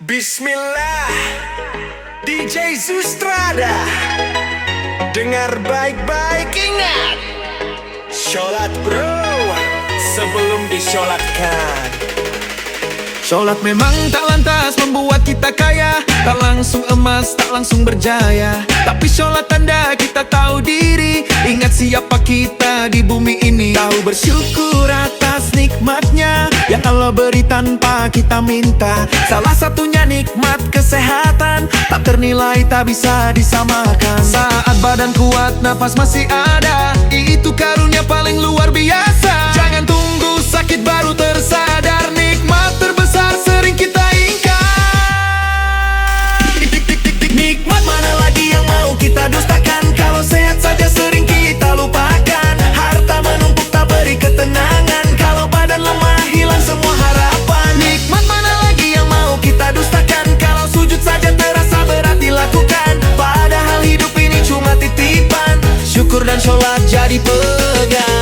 Bismillah, DJ Zustrada. Dengar baik-baik, ingat, sholat bro sebelum disolatkan. Sholat memang tak lantas membuat kita kaya, tak langsung emas, tak langsung berjaya. Tapi sholat tanda kita tahu diri, ingat siapa kita di bumi ini. Tahu bersyukur atas nikmatnya yang Allah beri tanpa kita minta. Salah satunya nikmat kesehatan, tak ternilai, tak bisa disamakan. Saat badan kuat, nafas masih ada, itu karunia paling luar biasa. Jangan tunggu sakit baru tersadar, nikmat terbesar sering kita ingkar. Nikmat mana lagi yang mau kita dustakan? Kalau sehat saja sering kita lupakan. Harta menumpuk tak beri ketenangan, kalau badan lemah hilang semua harapan. Nikmat mana lagi yang mau kita dustakan? Kalau sujud saja terasa berat dilakukan, padahal hidup ini cuma titipan. Syukur dan sholat jadi pegangan.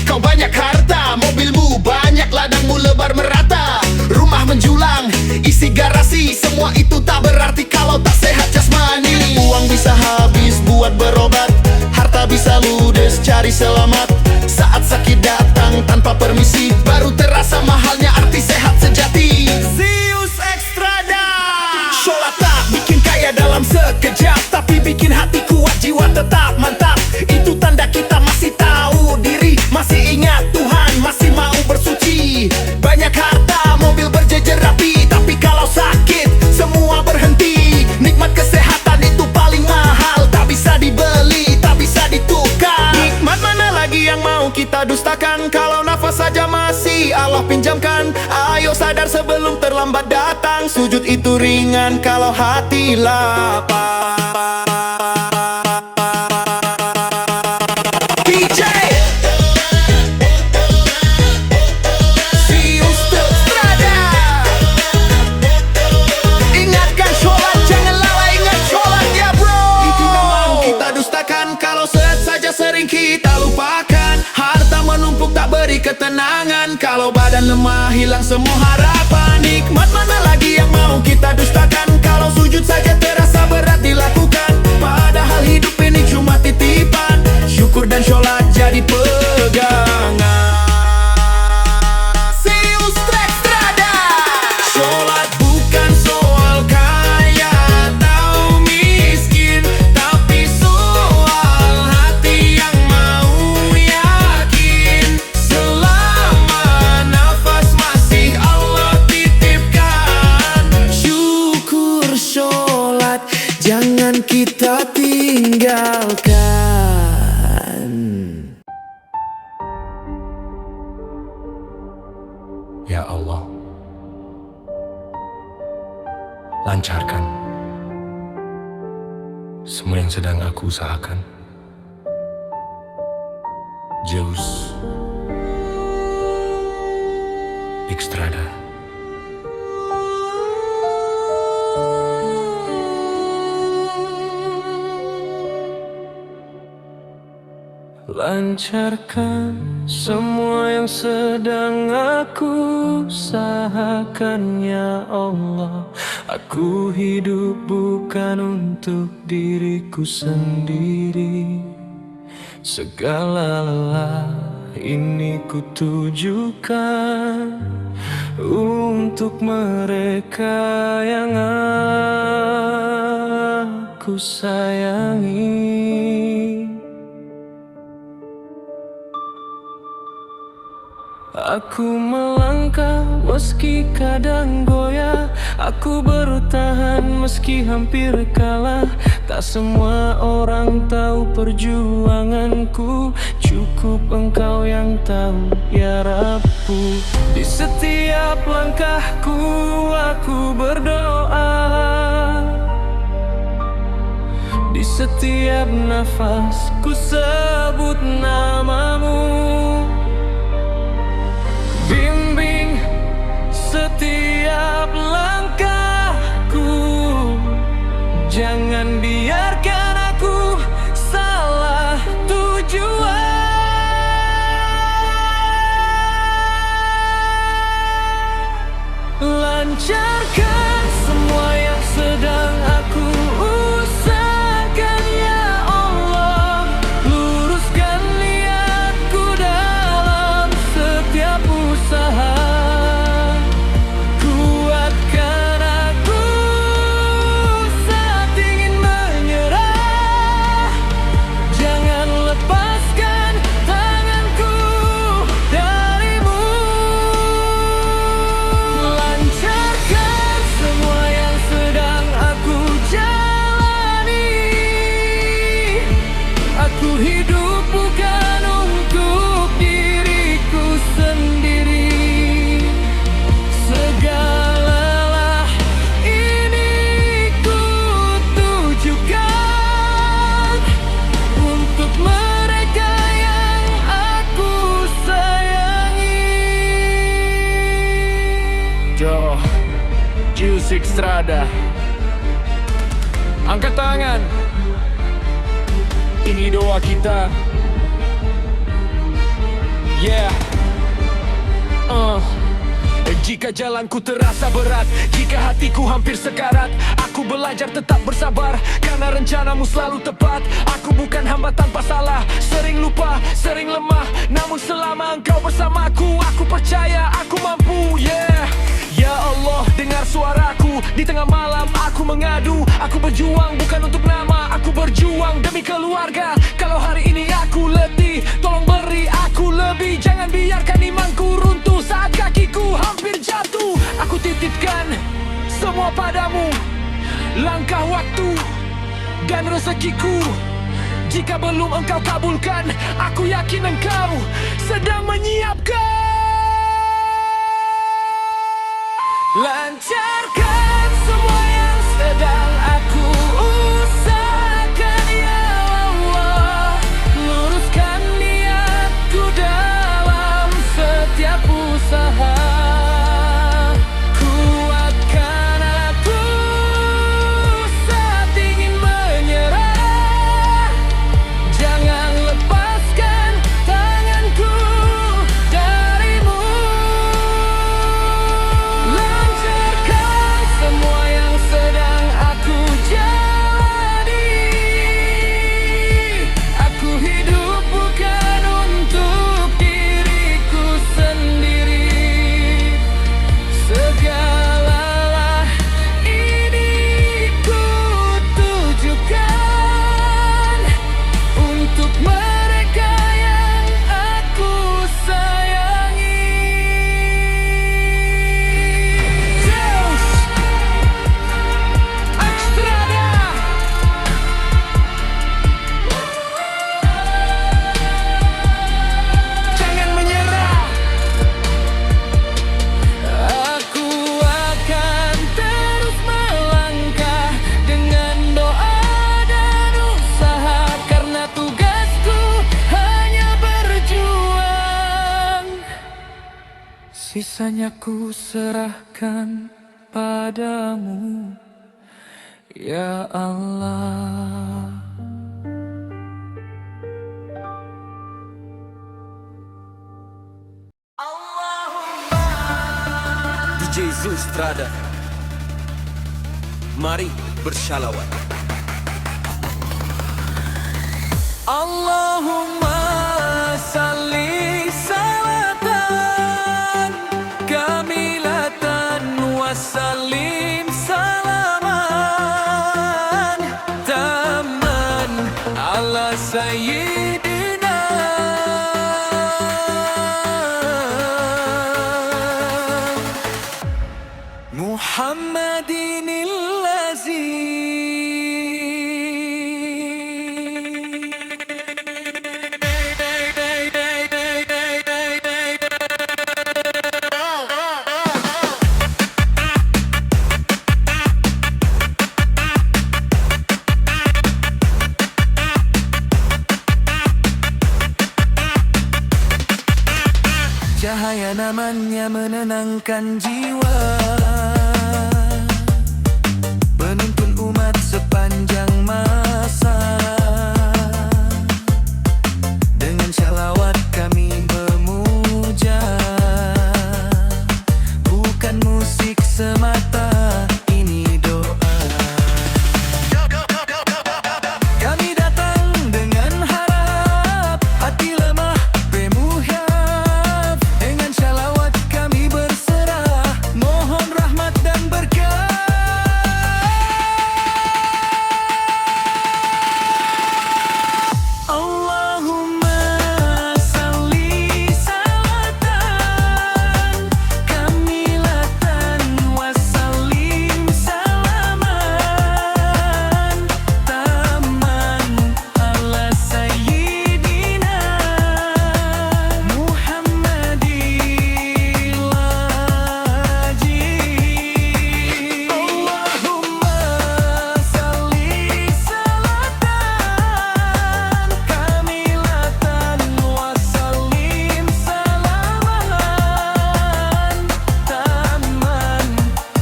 Kau banyak harta, mobilmu banyak, ladangmu lebar merata, rumah menjulang, isi garasi, semua itu tak berarti kalau tak sehat jasmani. Uang bisa habis buat berobat, harta bisa ludes cari selamat. Saat sakit datang tanpa permisi, baru terasa mahalnya arti sehat sejati. Zeus Extrada. Sholat tak bikin kaya dalam sekejap, tapi bikin hati kuat, jiwa tetap mantap. Itu tanda kita masih tahu diri, masih ingat Tuhan, masih mau bersuci. Banyak harta, mobil berjejer rapi, tapi kalau sakit semua berhenti. Nikmat kesehatan itu paling mahal, tak bisa dibeli, tak bisa ditukar. Nikmat mana lagi yang mau kita dustakan? Kalau nafas saja masih Allah pinjamkan. Ayo sadar sebelum terlambat datang, sujud itu ringan kalau hati lapar. Kalau sehat saja sering kita lupakan, harta menumpuk tak beri ketenangan, kalau badan lemah hilang semua harapan. Nikmat mana lagi yang mau kita dustakan? Kalau sujud saja terasa berat dilakukan, padahal hidup ini cuma titipan. Syukur dan sholat jadi pegangan. Zeus Extrada. Sholat bukan soal kaya atau miskin, tapi soal hati yang mau yakin. Selama nafas masih Allah titipkan, Syukur sholat jangan kita tinggalkan. Ya Allah, lancarkan semua yang sedang aku usahakan. Zeus Extrada. Lancarkan semua yang sedang aku usahakan, ya Allah. Aku hidup bukan untuk diriku sendiri, segala lelah ini ku tujukan untuk mereka yang aku sayangi. Aku melangkah meski kadang goyah, aku bertahan meski hampir kalah. Tak semua orang tahu perjuanganku, cukup Engkau yang tahu ya Rabbu. Di setiap langkahku aku berdoa, di setiap nafas ku sebut namamu. Bimbing setia Lancarkan semua yang sedang aku usahakan ya Allah. Luruskan niatku dalam setiap usaha. Kuatkan aku saat ingin menyerah. Jangan lepaskan tanganku darimu. Lancarkan semua yang sedang aku jalani. Aku hidup bukan untuk diriku sendiri. Segalalah ini ku tujukan untuk mereka yang aku sayangi. Juice Extrada. Angkat tangan. Ini doa kita. Yeah. Jika jalanku terasa berat, jika hatiku hampir sekarat, aku belajar tetap bersabar, karena rencanamu selalu tepat. Aku bukan hamba tanpa salah, sering lupa, sering lemah, namun selama engkau bersamaku, aku percaya aku mampu. Yeah. Ya Allah, dengar suaraku. Di tengah malam aku mengadu. Aku berjuang bukan untuk nama, aku berjuang demi keluarga. Kalau hari ini aku letih, tolong beri aku lebih. Jangan biarkan imanku runtuh saat kakiku hampir jatuh. Aku titipkan semua padamu, langkah waktu dan rezekiku. Jika belum engkau kabulkan, aku yakin engkau sedang menyiapkan. Lancarkan semua yang sedang aku usahakan ya Allah. Luruskan niatku dalam setiap usaha. Kuatkan aku saat ingin menyerah. Jangan lepaskan tanganku darimu. Lancarkan semua yang sedang aku jalani. Aku hidup bukan untuk diriku sendiri. Segalalah ini ku tujukan untuk mereka yang aku sayangi. Zeus Extrada. Jangan menyerah. Aku akan terus melangkah dengan doa dan usaha, karena tugasku hanya berjuang. Sisanya ku serahkan padamu ya Allah. DJ Zeus Extrada. Mari bersalawat. Allahumma salli salatan kamilatan wa sallim salaman tamman ala sayyidina Muhammadin cahaya namanya menenangkan jiwa, penuntun umat sepanjang masa. Dengan syalawat kami memuja, bukan musik semata. Ini doa. Kami datang dengan harap, hati lemah pemuhyab. Dengan shalawat kami berserah, mohon rahmat dan berkah. Allahumma salli salatan kamilatan wassalim salaman taman ala sayyidina Muhammadil laji. Allahumma salli salatan kamilatan wassalim salaman taman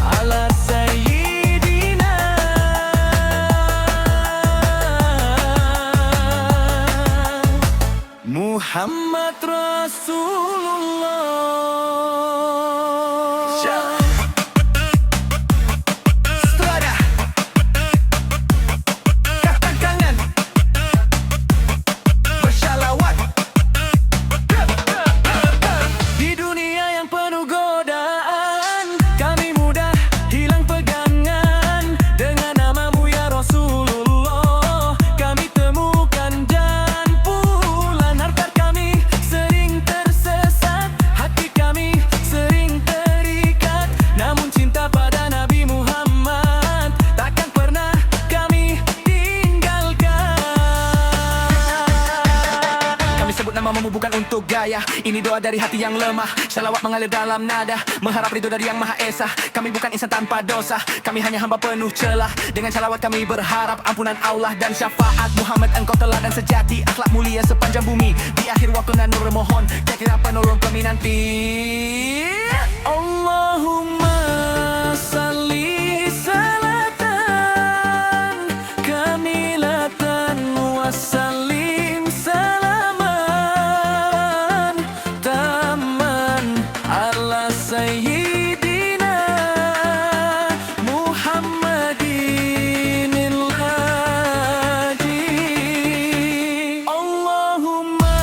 ala sayyidina Muhammad Rasulullah. Strada kata kangen bersyalawat. Di dunia yang penuh godaan, kami mudah hilang pegangan. Dengan namamu ya Rasulullah, kami temukan dan pulang. Harta kami sering tersesat, hati kami sering terikat. Namun cinta pada Nabi Muhammad takkan pernah kami tinggalkan. Kami sebut namamu bukan untuk gaya, ini doa dari hati yang lemah. Shalawat mengalir dalam nada, mengharap ridho dari yang Maha Esa. Kami bukan insan tanpa dosa, kami hanya hamba penuh celah. Dengan shalawat kami berharap ampunan Allah dan syafaat Muhammad. Engkau teladan sejati, akhlak mulia sepanjang bumi. Di akhir waktu dan nur mohon, kira penolong kami nanti. Allahumma salli salatan kamilatan wassalim salaman taman ala sayyidina Muhammadin laji. Allahumma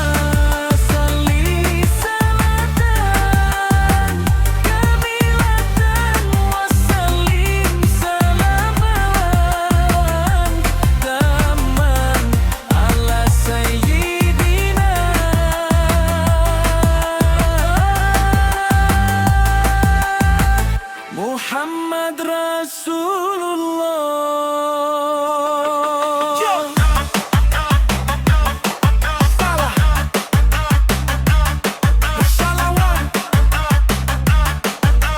salli salatan kamilatan wassalim salaman taman ala sayyidina Muhammad Rasulullah. Salah bersalawat,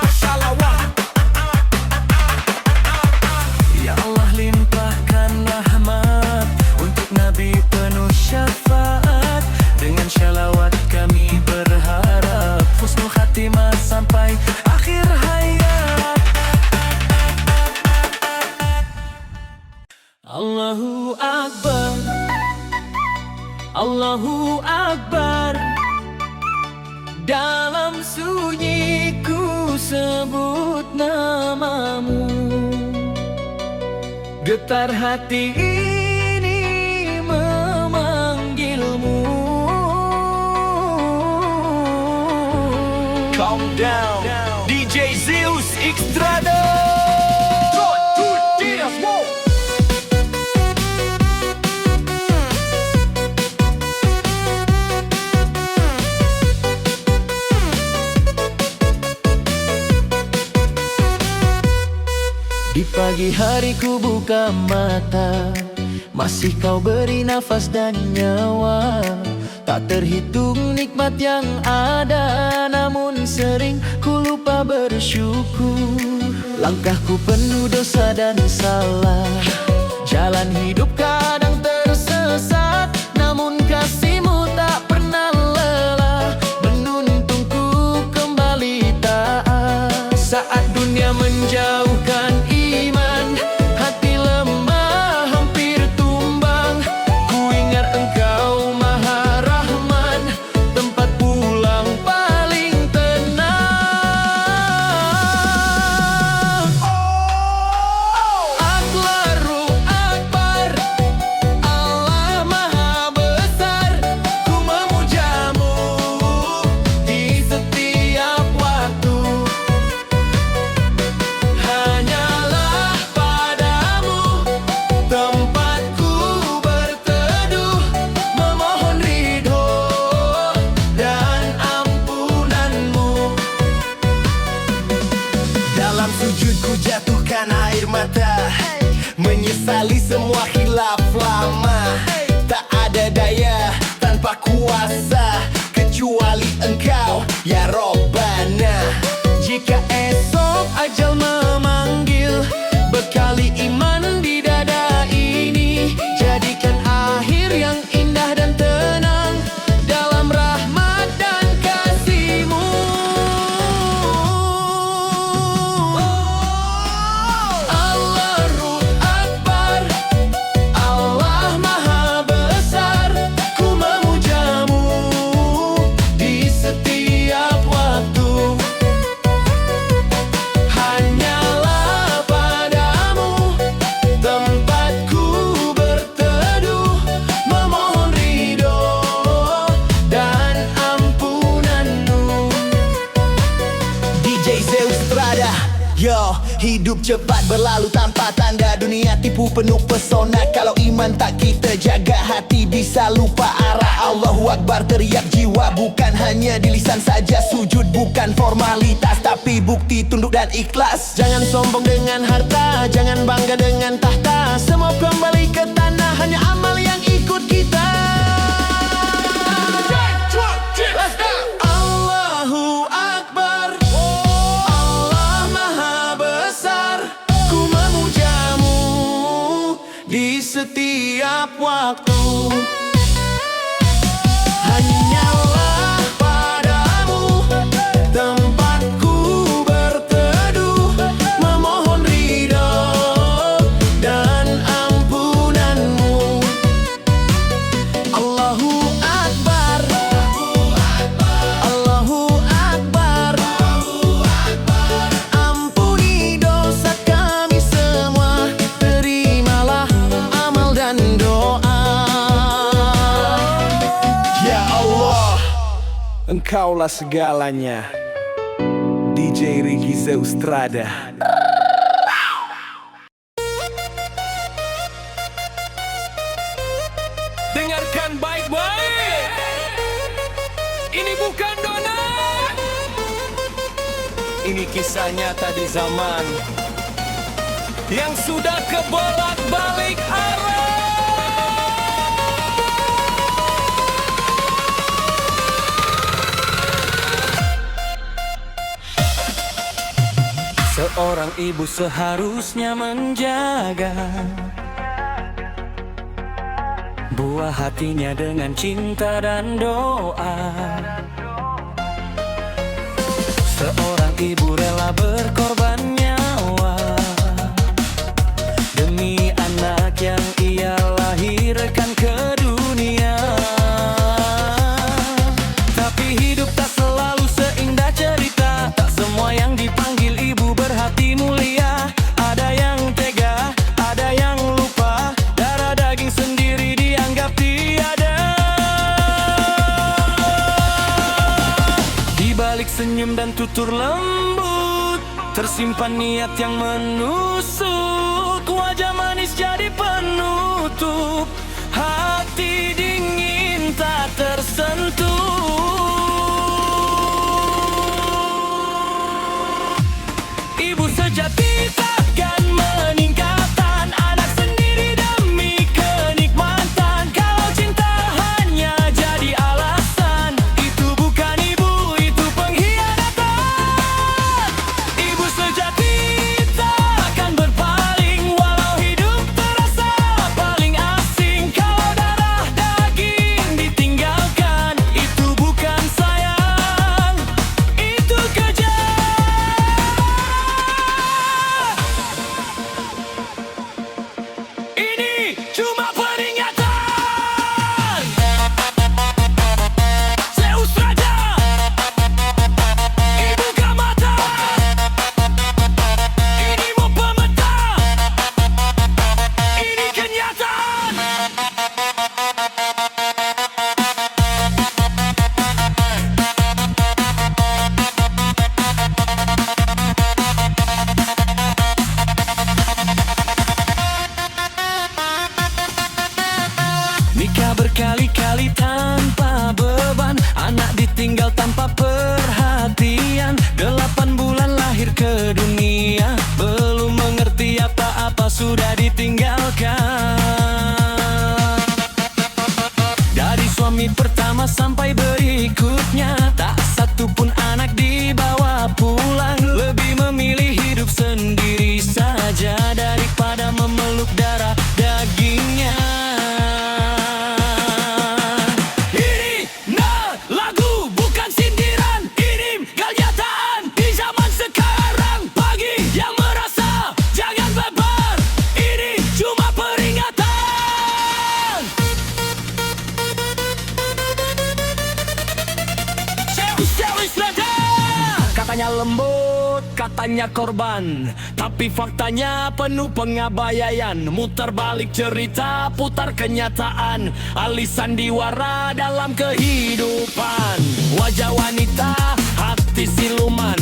bersalawat. Ya Allah limpahkan rahmat untuk Nabi penuh syafaat. Dengan shalawat kami berharap husnul khatimah sampai akhir hayat. Allahu Akbar, Allahu Akbar. Dalam sunyi ku sebut namamu, getar hati ini memanggilmu. Calm down, DJ Zeus Xtrada. Di pagi hari ku buka mata, masih kau beri nafas dan nyawa. Tak terhitung nikmat yang ada, namun sering ku lupa bersyukur. Langkahku penuh dosa dan salah, jalan hidup kadang tersesat. Namun kasih-Mu tak pernah lelah, menuntunku kembali taat. Saat dunia menjauhkan iman, hati lemah hampir tumbang. Ku ingat Engkau Maha Rahman, tempat pulang paling tenang. dalam sujud ku jatuhkan air mata, menyesali semua khilaf lama. Tak ada daya tanpa kuasa kecuali Engkau ya Robbana. Jika esok ajal memanggil, bekali iman di dada ini. Jadikan akhir yang indah dan tenang dalam rahmat dan kasih-Mu. Allahu Akbar, Allah Maha Besar. Ku memuja-Mu di setiap waktu. Hanyalah padamu tempatku berteduh, memohon ridho dan ampunan-Mu. DJ Zeus Strada. Yo, hidup cepat berlalu tanpa tanda, dunia tipu penuh pesona. Kalau iman tak kita jaga, hati bisa lupa arah. Allahu Akbar teriak jiwa, bukan hanya di lisan saja. Sujud bukan formalitas, tapi bukti tunduk dan ikhlas. Jangan sombong dengan harta, jangan bangga dengan tahta. Semua kembali ke tanah, hanya amal yang ikut kita. Allahu Akbar, Allah Maha Besar. Ku memuja-Mu di setiap waktu. Hanyalah padamu tempatku berteduh, memohon ridho dan ampunan-Mu. Allahu Akbar, Allahu Akbar. Ampuni dosa kami semua, terimalah amal dan doa. Ya Allah, Engkaulah segalanya. DJ Ricky Zeus Strada. Dengarkan baik-baik. Ini bukan donat. Ini kisah nyata di zaman yang sudah kebolak-balik arah. Seorang ibu seharusnya menjaga buah hatinya dengan cinta dan doa. Seorang ibu rela berkorban nyawa demi anak yang ia lahirkan ke dunia. Tapi hidup tak selalu seindah cerita, tak semua yang dipanggil ibu berhati mulia. Ada yang tega, ada yang lupa, darah daging sendiri dianggap tiada. Di balik senyum dan tutur lembut tersimpan niat yang menusuk. Wajah manis jadi penutup, hati dingin tak tersentuh. Ibu sejati takkan meninggalkan anak sendiri demi kenikmatan. Kalau cinta hanya jadi alasan, itu bukan ibu, itu pengkhianatan. Ibu sejati takkan berpaling walau hidup terasa paling asing. Kalau darah daging ditinggalkan, itu bukan sayang, itu kejar. katanya korban, tapi faktanya penuh pengabaian. Muter balik cerita, putar kenyataan, alih sandiwara dalam kehidupan. Wajah wanita, hati siluman,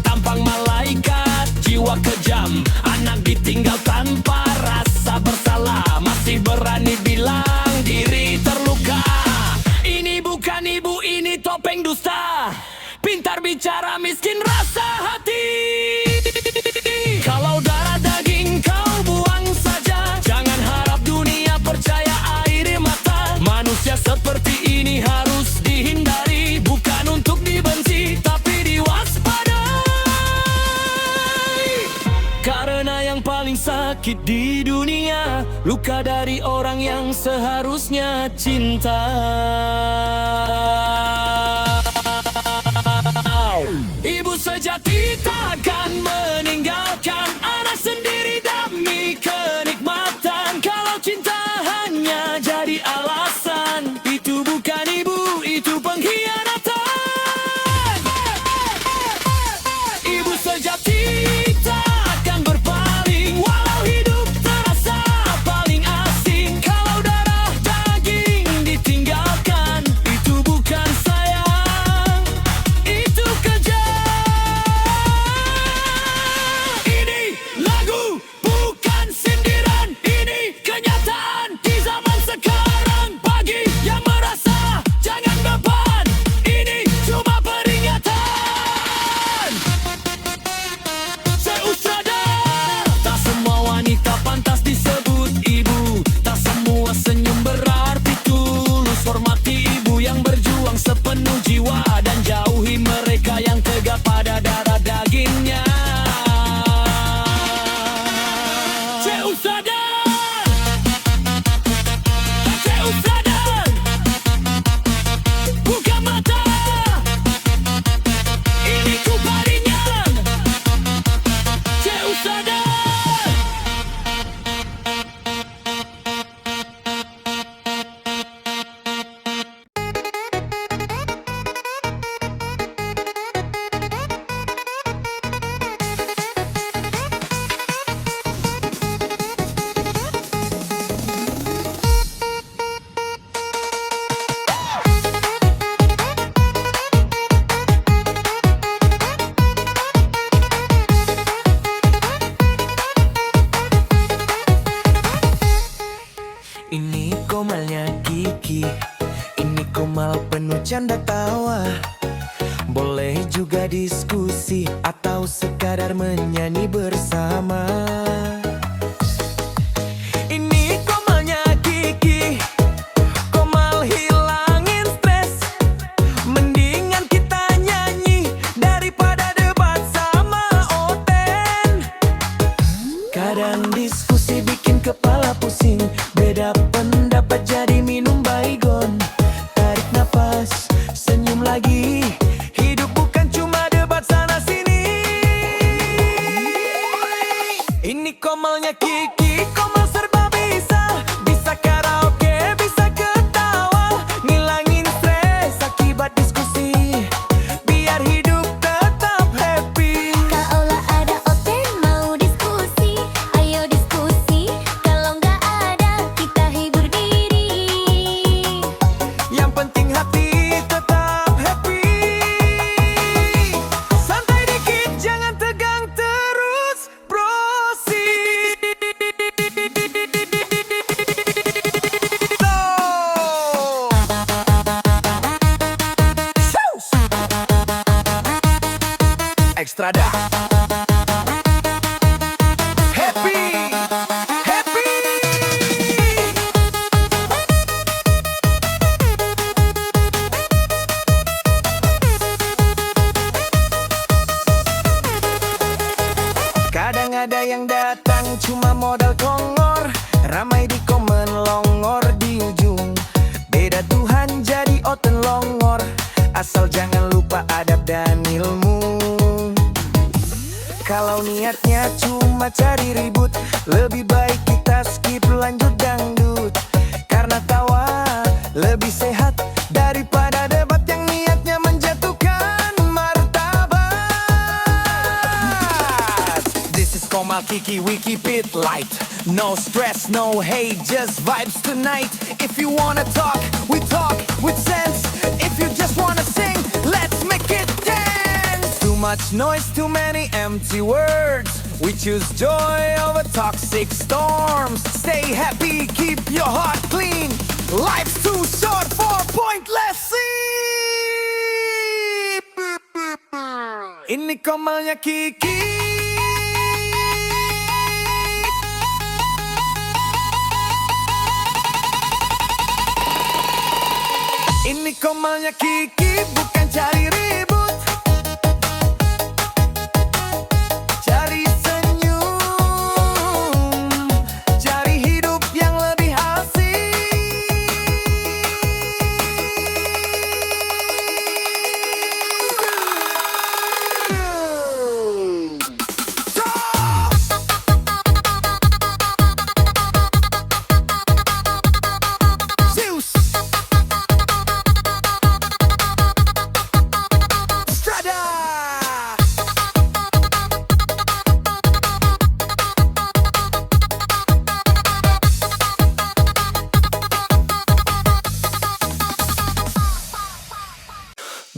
tampang malaikat, jiwa kejam. Anak ditinggal tanpa rasa bersalah, masih berani bilang diri terluka. Ini bukan ibu, ini topeng dusta. Pintar bicara, miskin rasa hati. Kalau darah daging kau buang saja, jangan harap dunia percaya air mata. Manusia seperti ini harus dihindari, bukan untuk dibenci, tapi diwaspadai. Karena yang paling sakit di dunia, luka dari orang yang seharusnya cinta. Ibu sejati takkan meninggalkan anak sendiri demi kenikmatan. Kalau cinta hanya jadi alasan, itu bukan ibu, itu pengkhianatan. Ibu sejati takkan berpaling, walau hidup terasa paling asing. Kalau darah daging ditinggalkan, itu bukan sayang, itu kejam. Ini lagu bukan sindiran, ini kenyataan di zaman sekarang. Bagi yang merasa jangan beban, ini cuma peringatan. Seusada, tak semua wanita pantas disebut ibu, tak semua senyum berarti tulus. Hormati ibu yang berjuang sepenuh jiwa, dan jauhi mereka yang tegak pada darah dagingnya. Seusada, seusada, buka mata, ini ku paringan. Seusada. Ini komalnya Kiki, ini komal penuh canda tawa. Boleh juga diskusi atau sekadar menyanyi bersama. Ini komalnya Kiki, komal hilangin stres. Mendingan kita nyanyi daripada debat sama Oten. Kadang diskusi bikin kepala pusing, beda pendapat jadi minum baygon. Tarik nafas, senyum lagi, hidup bukan cuma debat sana sini. Ini komalnya Kiki, komal serba bisa. Bisa karaoke, bisa ketawa, ngilangin stres akibat diskusi, biar hidup tetap happy. Kaulah ada Oten mau diskusi, ayo diskusi. Kalau nggak ada, kita hibur diri. Yang penting hati tetap happy. Santai dikit, jangan tegang terus, proceed. Extrada. Happy, happy. Kadang ada yang datang cuma modal kongor, ramai di komen longor di ujung. Beda Tuhan jadi Oten longor, asal jangan lupa adab dan ilmu. Kalau niatnya cuma cari ribut, lebih baik kita skip lanjut dangdut. Karena tawa lebih sehat daripada debat yang niatnya menjatuhkan martabat. Komal Kiki, we keep it light. No stress, no hate, just vibes tonight. If you wanna talk with sense. If you just wanna sing, let's make it dance. Too much noise, too many empty words. We choose joy over toxic storms. Stay happy, keep your heart clean. Life's too short for pointless sleep. Ini Komalnya Kiki. Ini Komalnya Kiki, bukan cari ribut, cari senyum, cari hidup yang lebih asik. Zeus. Strada.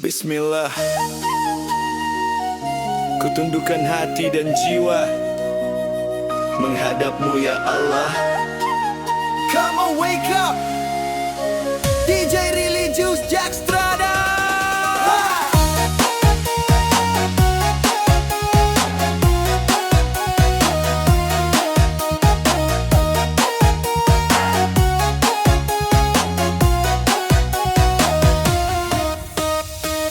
Bismillah, kutundukkan hati dan jiwa menghadapmu ya Allah. Come on, wake up. DJ Religious Jack Strada.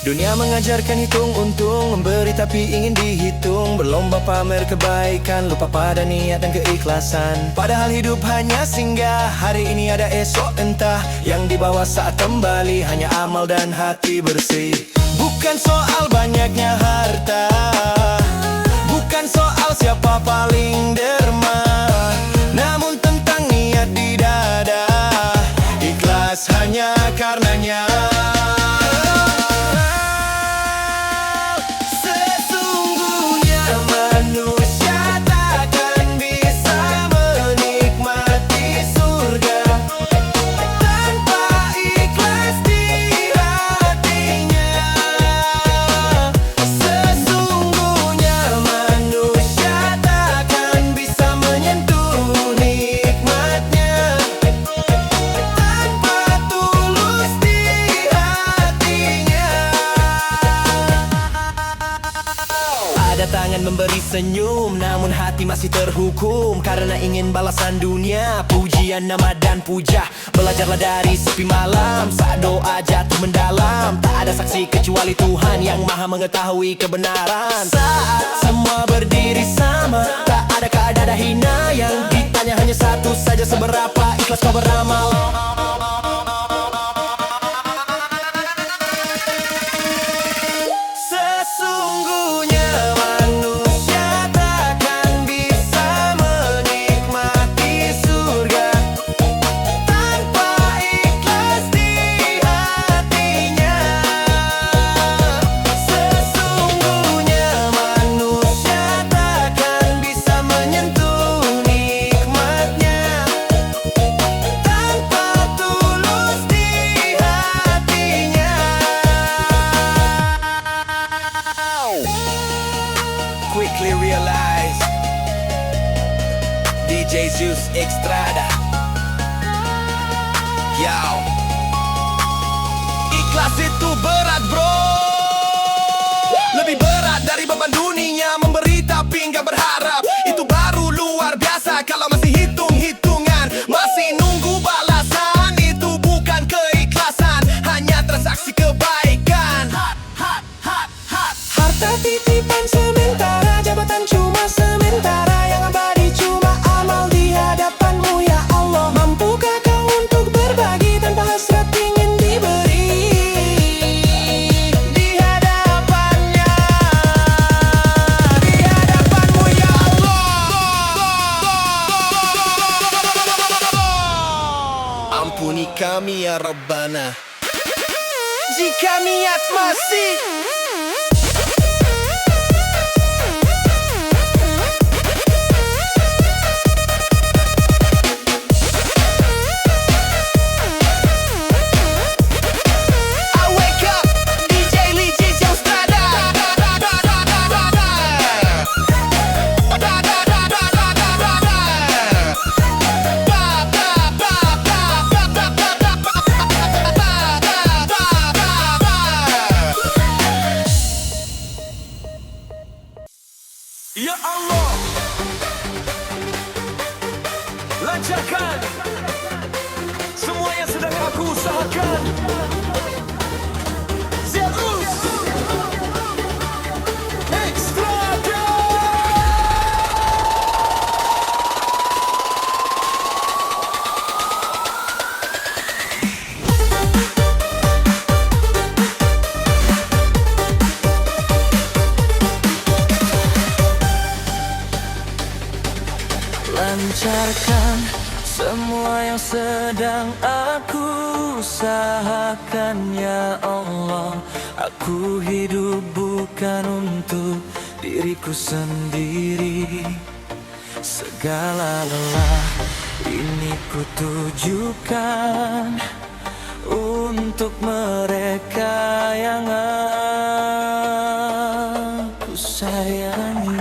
Dunia mengajarkan hitung untung, memberi tapi ingin dihitung, berlomba pamer kebaikan, lupa pada niat dan keikhlasan. Padahal hidup hanya singgah, hari ini ada esok entah. Yang dibawa saat kembali hanya amal dan hati bersih. Bukan soal banyaknya harta, bukan soal siapa paling derma, namun tentang niat di dada, ikhlas hanya karenanya. Sesungguhnya manusia takkan bisa menikmati surga tanpa ikhlas di hatinya. Sesungguhnya manusia takkan bisa menyentuh nikmatnya tanpa tulus di hatinya. Ada tangan memberi senyum, namun hati masih terhukum karena ingin balasan dunia, pujian nama dan puja. Belajarlah dari sepi malam, saat doa jatuh mendalam. Tak ada saksi kecuali Tuhan yang maha mengetahui kebenaran. Saat semua berdiri sama, tak ada keadaan hina. Yang ditanya hanya satu saja, seberapa ikhlas kau beramal. Sesungguhnya manusia takkan bisa menikmati surga tanpa ikhlas di hatinya. Sesungguhnya manusia takkan bisa menyentuh nikmatnya tanpa tulus di hatinya. Quickly realize DJ Zeus Extrada. Yo, ikhlas itu berat bro, lebih berat dari beban dunia. Memberi tapi nggak berharap, itu baru luar biasa. Kalau masih hitung-hitungan, masih nunggu balasan, itu bukan keikhlasan, hanya transaksi kebaikan. Harta titipan sementara, jabatan cuma sementara, yang abadi cuma amal di hadapanmu ya Allah. Mampukah kau untuk berbagi tanpa hasrat ingin diberi di hadapannya, di hadapanmu ya Allah. Ampuni kami ya Rabbana jika niat masih lancarkan semua yang sedang aku usahakan. Zeus Extrada. Lancarkan semua yang sedang aku usahakan, ya Allah. Aku hidup bukan untuk diriku sendiri. Segala lelah ini ku tujukan untuk mereka yang aku sayangi.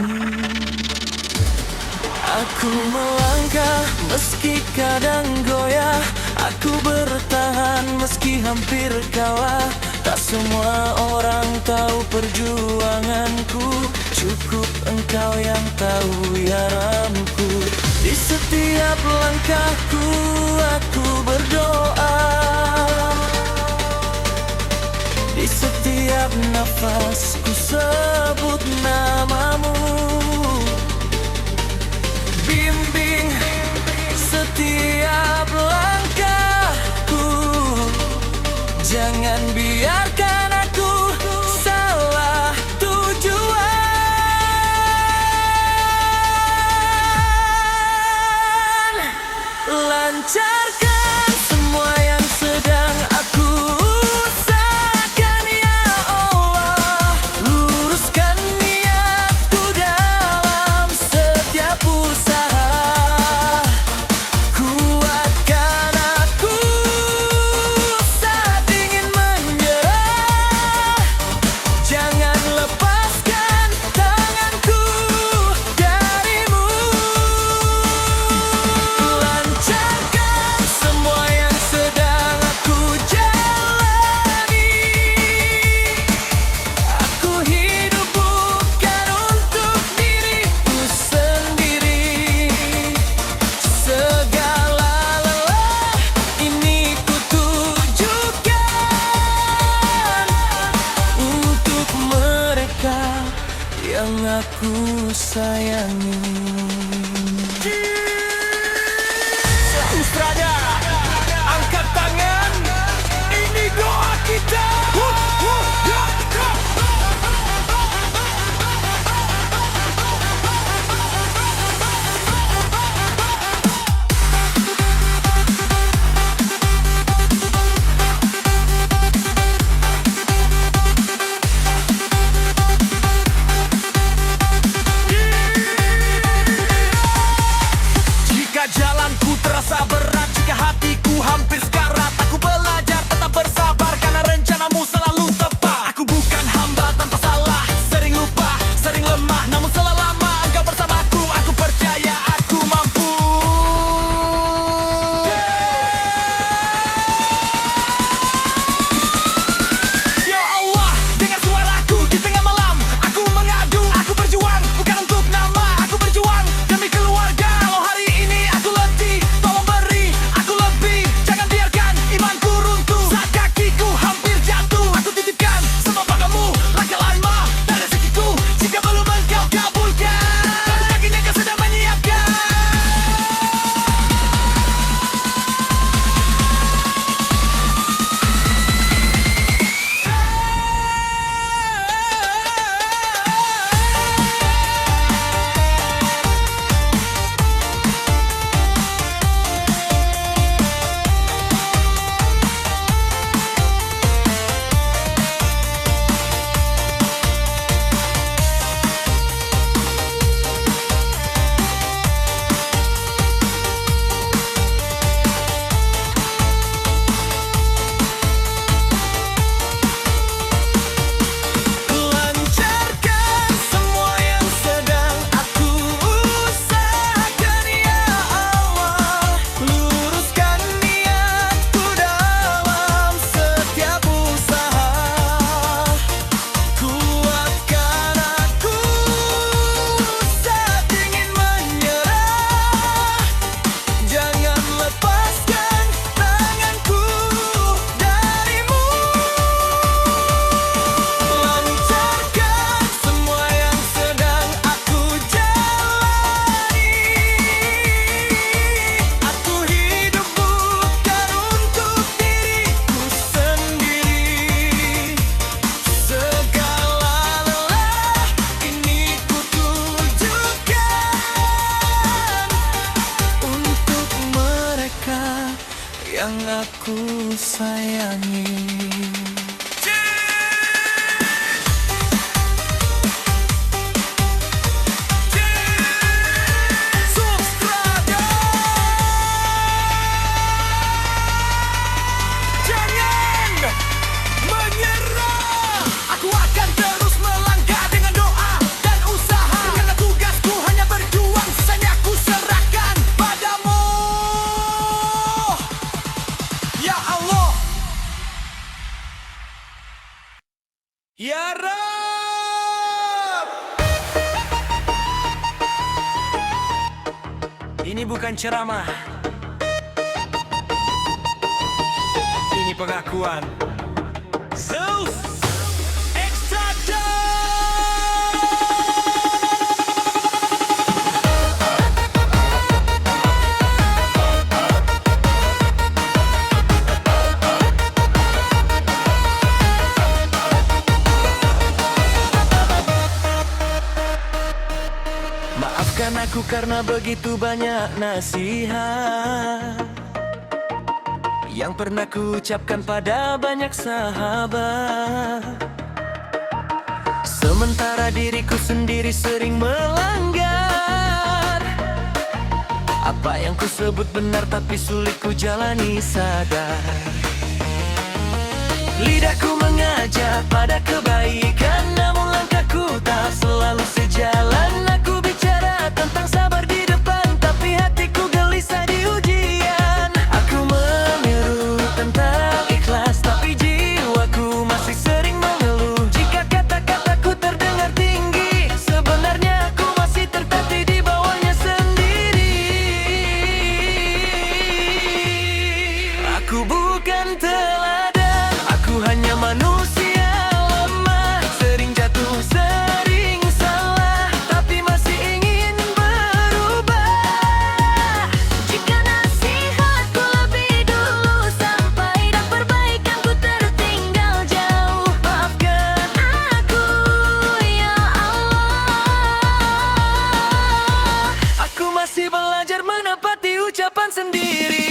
Aku melangkah meski kadang goyah, aku bertahan meski hampir kalah. Tak semua orang tahu perjuanganku, cukup engkau yang tahu ya Rabbku. Di setiap langkahku aku berdoa, di setiap nafasku sebut namamu. Bimbing setiap langkahku, jangan biarkan aku salah tujuan. Lancarkan semua yang sedang aku usahakan, ya Allah. Luruskan niatku dalam setiap usaha. Kuatkan aku saat ingin menyerah. Jangan lepaskan tanganku darimu. Lancarkan semua yang sedang aku jalani. Aku hidup bukan untuk diriku sendiri. Segala lelah ini ku tujukan untuk mereka yang aku sayangi. Extrada, angkat tangan, ini doa kita. aku sayangi. Ya Rab! Ini bukan ceramah. Ini pengakuan. Zeus Extractor! Maafkan aku karena begitu banyak nasihat yang pernah ku ucapkan pada banyak sahabat. Sementara diriku sendiri sering melanggar. Apa yang ku sebut benar tapi sulit ku jalani sadar. Lidahku mengajak pada kebaikan, namun langkahku tak selalu sejalan. Aku bicara tentang sabar di depan, tapi hatiku gelisah di ujian. Aku menyeru tentang ikhlas, tapi jiwaku masih sering mengeluh. Jika kata-kataku terdengar tinggi, sebenarnya aku masih tertatih di bawahnya sendiri. Aku bukan teladan, aku hanya manusia lemah, sering jatuh, sering salah, tapi masih ingin berubah. Jika nasihatku lebih dulu sampai dan perbaikanku tertinggal jauh, Maafkan aku ya Allah. aku masih belajar menepati ucapan sendiri.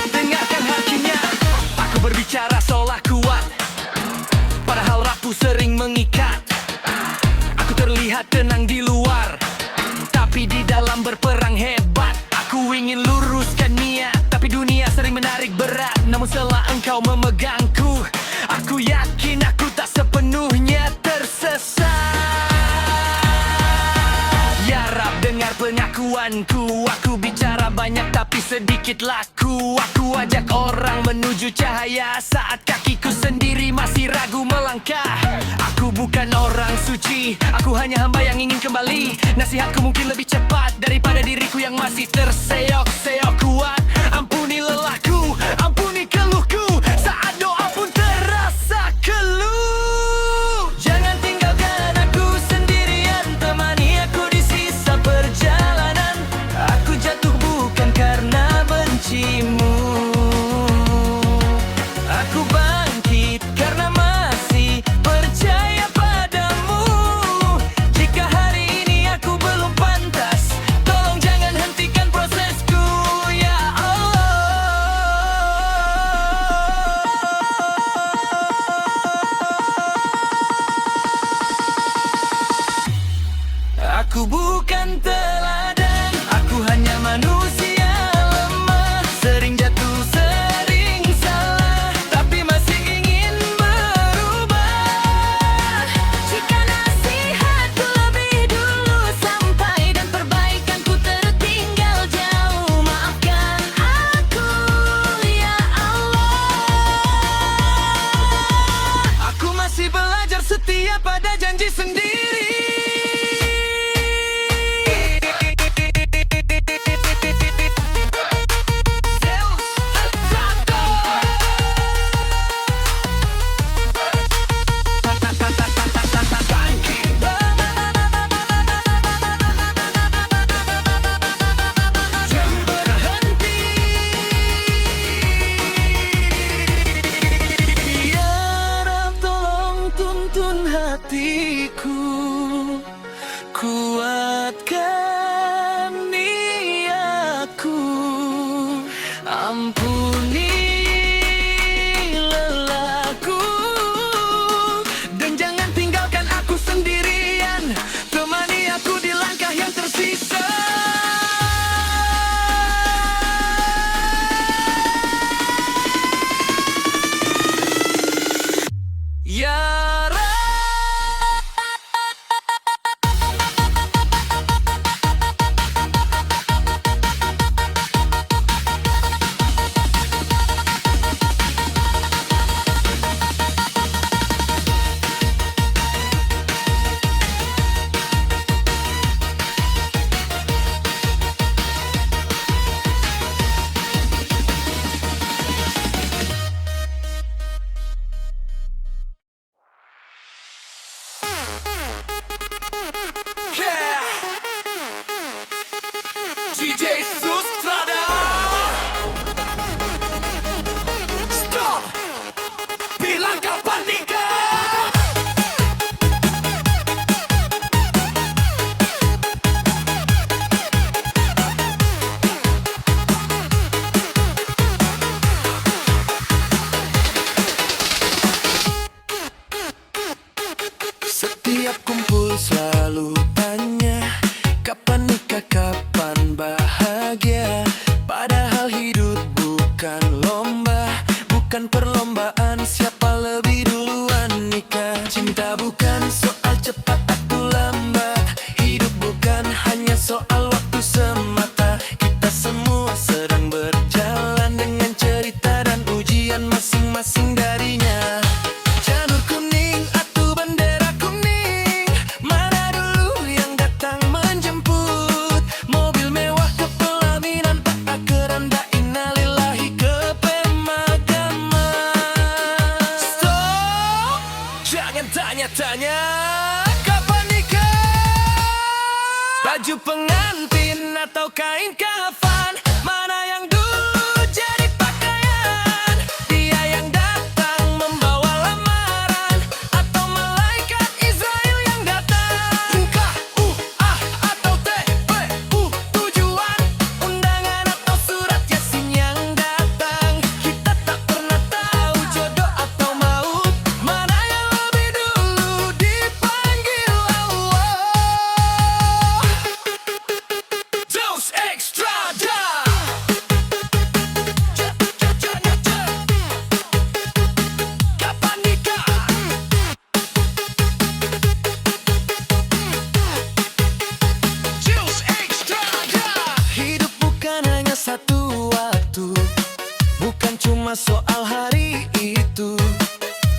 Dengarkan hatinya, aku berbicara seolah kuat, padahal rapuh sering mengikat. Aku terlihat tenang di luar, tapi di dalam berperang hebat. Aku ingin luruskan niat, tapi dunia sering menarik berat. Namun setelah engkau memegangku, aku yakin aku tak sepenuhnya tersesat. Ya Rab, dengar pengakuanku. Aku bicara banyak tapi sedikit laku. Aku ajak orang menuju cahaya saat kakiku sendiri masih ragu melangkah. Aku bukan orang suci, aku hanya hamba yang ingin kembali. Nasihatku mungkin lebih cepat daripada diriku yang masih terseok-seok kuat. Ampuni lelahku, ampuni keluhku, saat doa pun terasa keluh. Jangan tinggalkan aku sendirian, temani aku di sisa perjalanan. Aku jatuh bukan karena bencimu, aku bangkit karena masih percaya padamu. Jika hari ini aku belum pantas, tolong jangan hentikan prosesku, ya Allah. hatiku, kuatkan niatku, ampuni lelahku, dan jangan tinggalkan aku sendirian. Temani aku di langkah yang tersisa. Ya Rab. DJ Sustrada. Stop. Bilang kapan nikah? Setiap kumpul selalu tanya, kapan nikah, kapan bahagia. Padahal hidup bukan lomba, bukan perlombaan siapa lebih duluan nikah. Cinta bukan soal cepat atau lambat, hidup bukan hanya soal waktu semata. Kita semua sedang berjalan dengan cerita dan ujian masing-masing darinya. Janur kuning atau bendera kuning, mana dulu yang datang menjemput? Mobil mewah ke pelaminan, tak keranda innalillahi ke pemakaman. Stop, jangan tanya-tanya kapan nikah. Baju pengantin atau kain kafan, mana yang dulu jadi pakaian? Dia yang datang membawa lamaran, atau malaikat Israel yang datang? Atau TPU tujuan, undangan atau surat Yasin yang datang? Kita tak pernah tahu jodoh atau maut, mana yang lebih dulu dipanggil Allah. Dos Extrada. Kapan nikah? Dos Extrada. Hidup bukan hanya satu waktu, bukan cuma soal hari itu,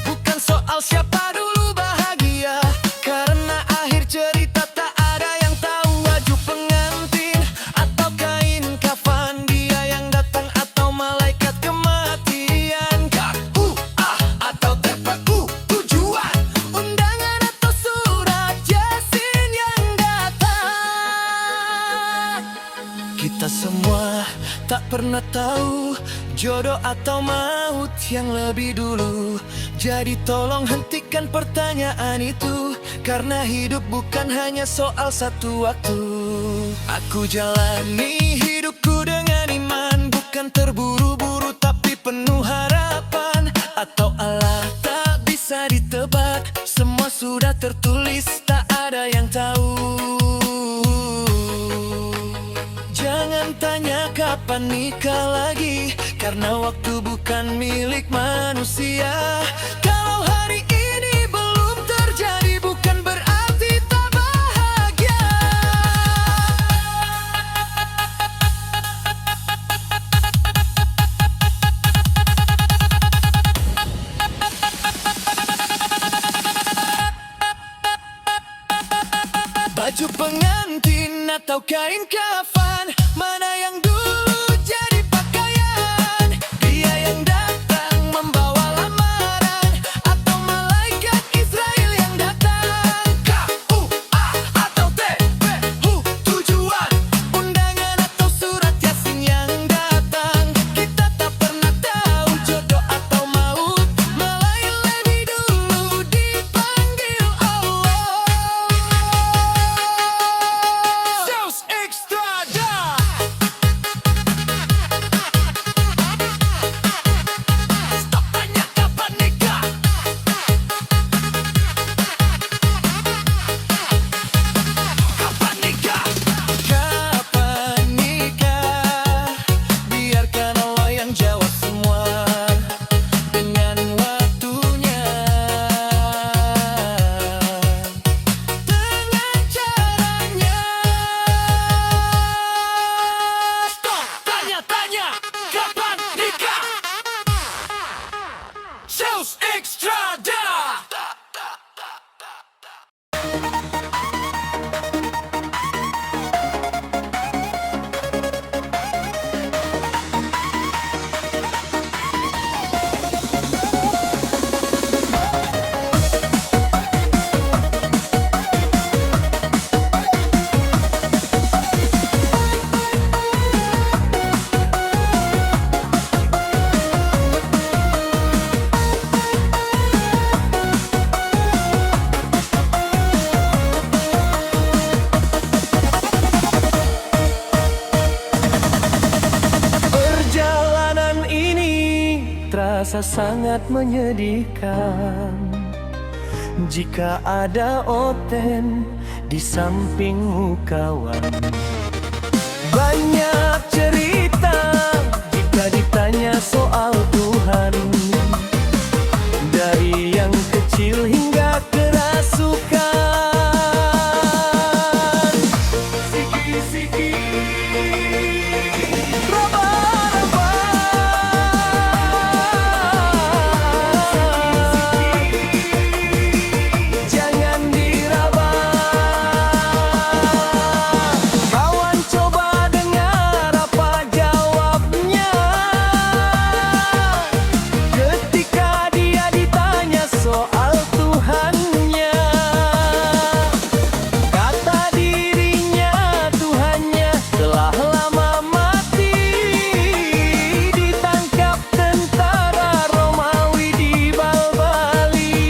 bukan soal siapa dulu bahagia, karena akhir cerita tak ada yang tahu. Baju pengantin atau kain kafan, dia yang datang atau malaikat kematian? Atau TPU tujuan, Undangan atau surat Yasin yang datang? Kita semua tak pernah tahu jodoh atau maut yang lebih dulu. Jadi tolong hentikan pertanyaan itu, karena hidup bukan hanya soal satu waktu. Aku jalani hidupku dengan iman, bukan terburu-buru tapi penuh harapan. Atau Allah tak bisa ditebak, semua sudah tertulis, tak ada yang tahu. Jangan tanya kapan nikah lagi, karena waktu bukan milik manusia. Kalau hari ini belum terjadi, bukan berarti tak bahagia. Baju pengantin atau kain kafan, mana yang dulu jadi pakaian? Dia yang datang membawa lamaran, atau malaikat Israel yang datang? atau TPU tujuan, Undangan atau surat Yasin yang datang? Kita tak pernah tahu jodoh atau maut, malah yang lebih dulu dipanggil Allah. Zeus Extrada. Perjalanan ini terasa sangat menyedihkan jika ada Oten di sampingmu kawan. Banyak cerita jika ditanya soal Tuhan, dari yang kecil hingga kerasukan. Siki-siki raba-raba, jangan diraba. Kawan coba dengar apa jawabnya ketika dia ditanya soal Tuhannya. Kata dirinya Tuhannya telah lama mati, ditangkap tentara Romawi di Balbali.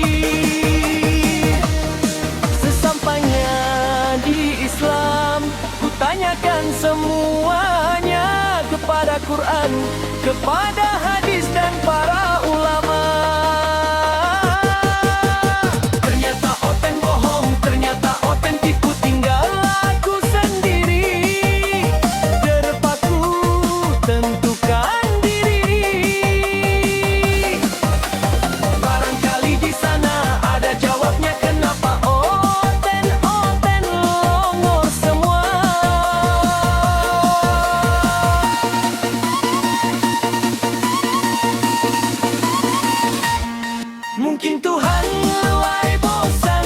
Sesampainya di Islam, kutanyakan semuanya kepada Quran, kepada hadis dan para ulama. Ternyata Oten bohong, ternyata Oten tipu, tinggal aku sendiri, terpaku tentukan diri. Barangkali di sana ada jawabnya kenapa Oten longor semua. Mungkin Tuhan mulai bosan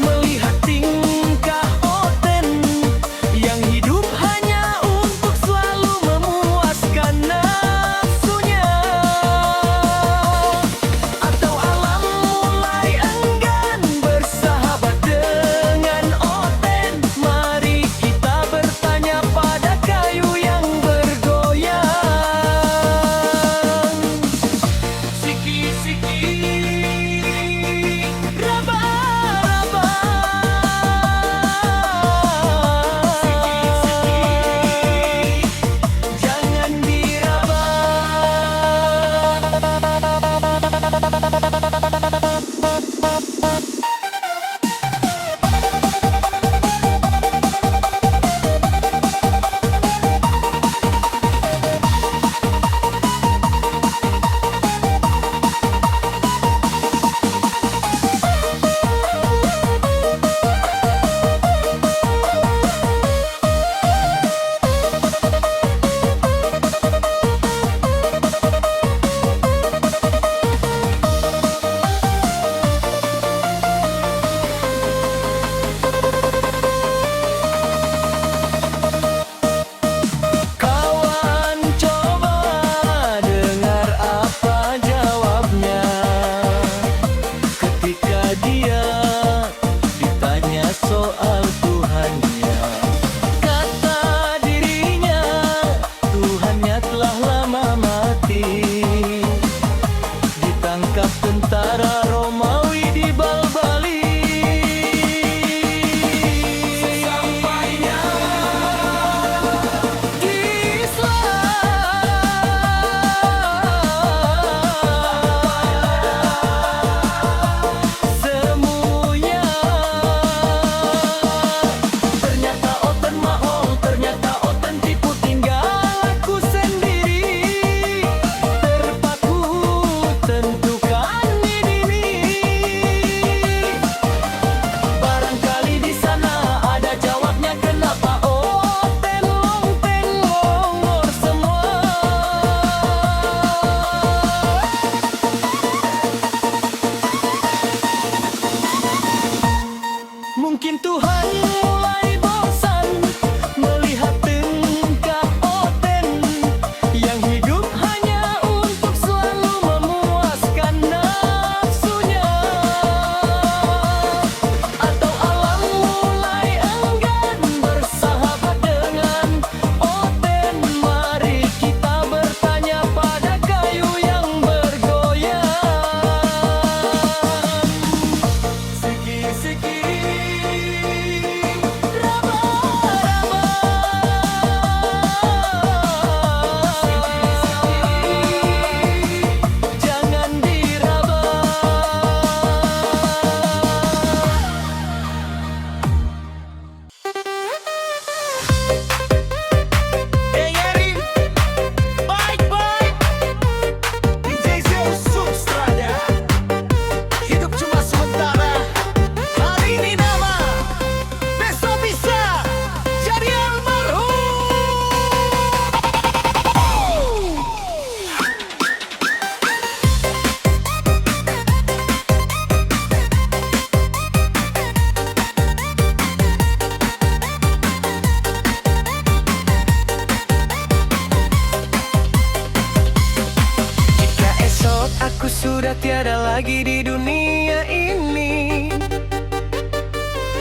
melihat tingkah Oten yang hidup hanya untuk selalu memuaskan nafsunya. Atau alam mulai enggan bersahabat dengan Oten. Mari kita bertanya pada kayu yang bergoyang. Siki-siki raba-raba, siki-siki jangan diraba. Kawan coba dengar apa jawabnya ketika dia ditanya soal Tuhannya. Kata dirinya Tuhannya telah lama mati, ditangkap tentara Romawi di Balbali. Sesampainya di Islam, semuanya ternyata Oten mahal, ternyata Oten tipu, tinggal aku sendiri, terpaku tentukan diri. lagi di dunia ini.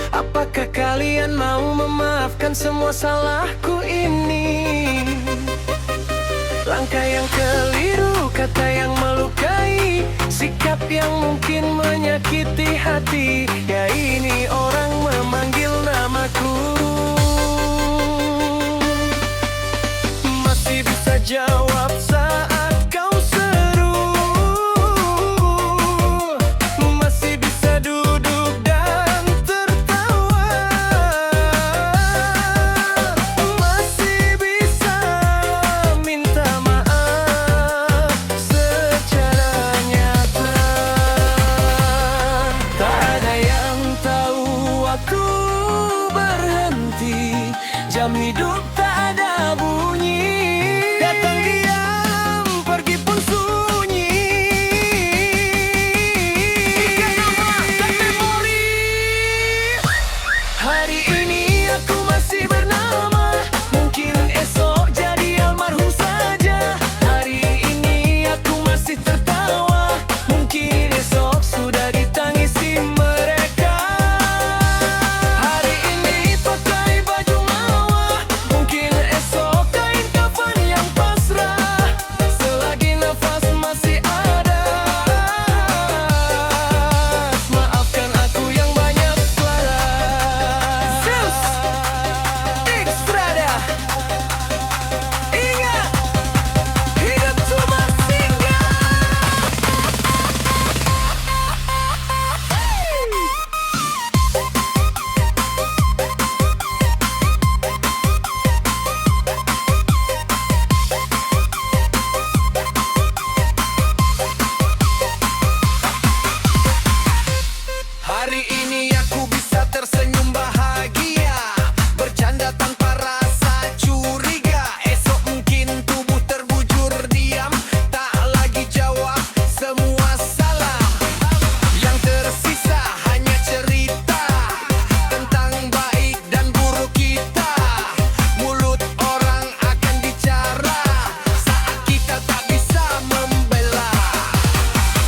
Apakah kalian mau memaafkan semua salahku ini? Langkah yang keliru, kata yang melukai, sikap yang mungkin menyakiti hati. Ya ini orang memanggil namaku. Masih bisa jawab saat kau seru. Masih bisa duduk dan tertawa. Masih bisa minta maaf secara nyata. Tak ada yang tahu aku berhenti, jam hidup tak ada bunyi. Datang diam, pergi pun sunyi. Ikan nama dan memori. Hari ini aku masih bernama, mungkin esok jadi almarhum saja. Hari ini aku masih tertawa, mungkin esok sudah ditangisi mereka. Hari ini pakai baju mawar, mungkin esok kain kafan yang pasrah. Selagi nafas masih ada, maafkan aku yang banyak suara. Zeus Extrada, ingat, hidup cuma singgah. Hari ini aku bisa tersenyum bahagia, bercanda tanpa rasa curiga. Esok mungkin tubuh terbujur diam, tak lagi jawab semua salah. Yang tersisa hanya cerita tentang baik dan buruk kita. Mulut orang akan bicara saat kita tak bisa membela.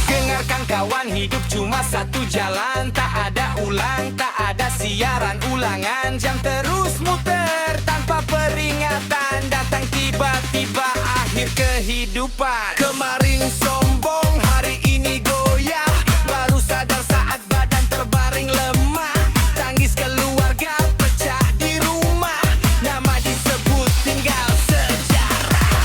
Dengarkan kawan, hidup cuma satu jalan, tak ada ulang, tak ada siaran ulangan. Jam terus muter tanpa peringatan, datang tiba-tiba akhir kehidupan. Kemarin sombong, hari ini goyah, baru sadar saat badan terbaring lemah. Tangis keluarga pecah di rumah, nama disebut tinggal sejarah.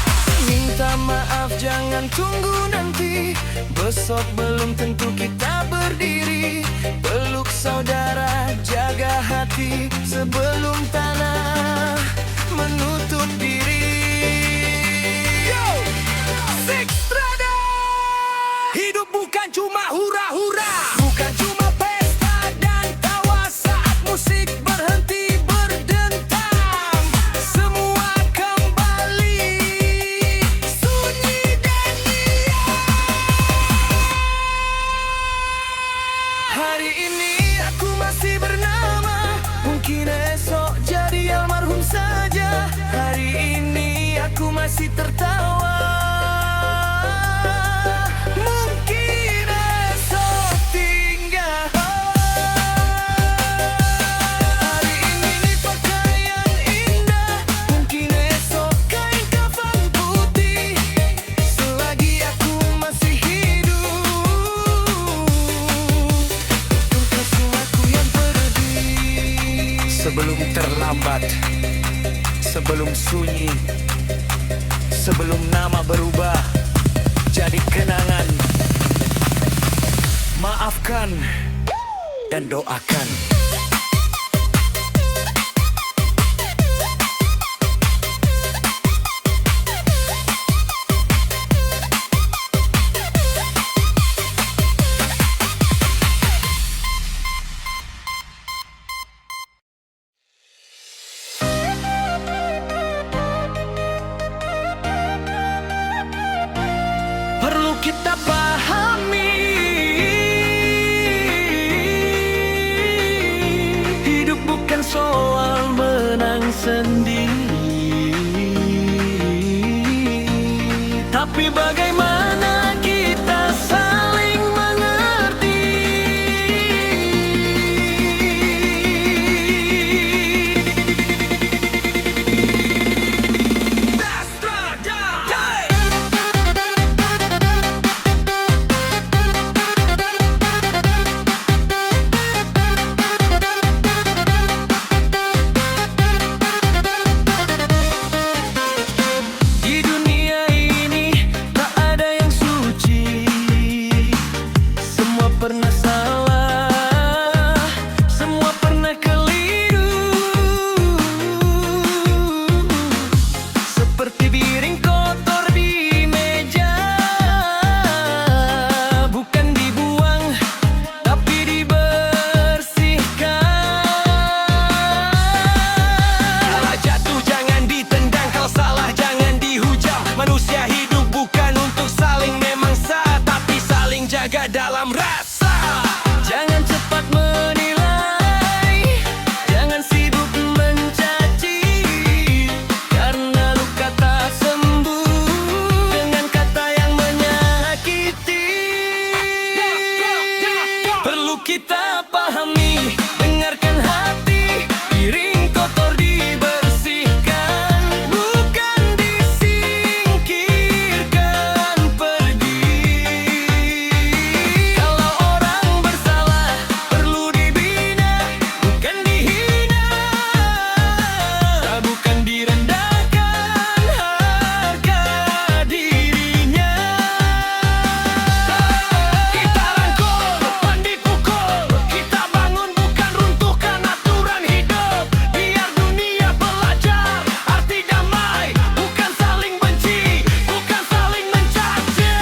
Minta maaf jangan tunggu nanti, besok belum tentu kita berdiri. Peluk saudara, jaga hati sebelum tanah menutup diri. Yo! Sextrada! Hidup bukan cuma hura-hura, bukan cuma pesta dan tawa saat musik berhenti berdentang. Semua kembali sunyi dan diam. Hari ini aku masih bernama, mungkin esok jadi almarhum saja. Hari ini aku masih tertawa, mungkin esok tinggal. Hari ini pakaian indah, mungkin esok kain kafan putih. Selagi aku masih hidup, untuk sesuatu yang pergi. Sebelum terlambat, sebelum sunyi, sebelum nama berubah jadi kenangan. Maafkan dan doakan. Perlu kita pahami, Jangan cepat menilai, jangan sibuk mencaci, karena luka tak sembuh dengan kata yang menyakiti. Perlu kita pahami, dengarkan hati, piring kotor dibersihkan, bukan disingkirkan pergi. Kalau orang bersalah perlu dibina, bukan dihina, bukan direndahkan harga dirinya. Kita rangkul, bukan dipukul, kita bangun bukan runtuhkan aturan hidup. Biar dunia belajar arti damai, bukan saling benci, bukan saling mencaci.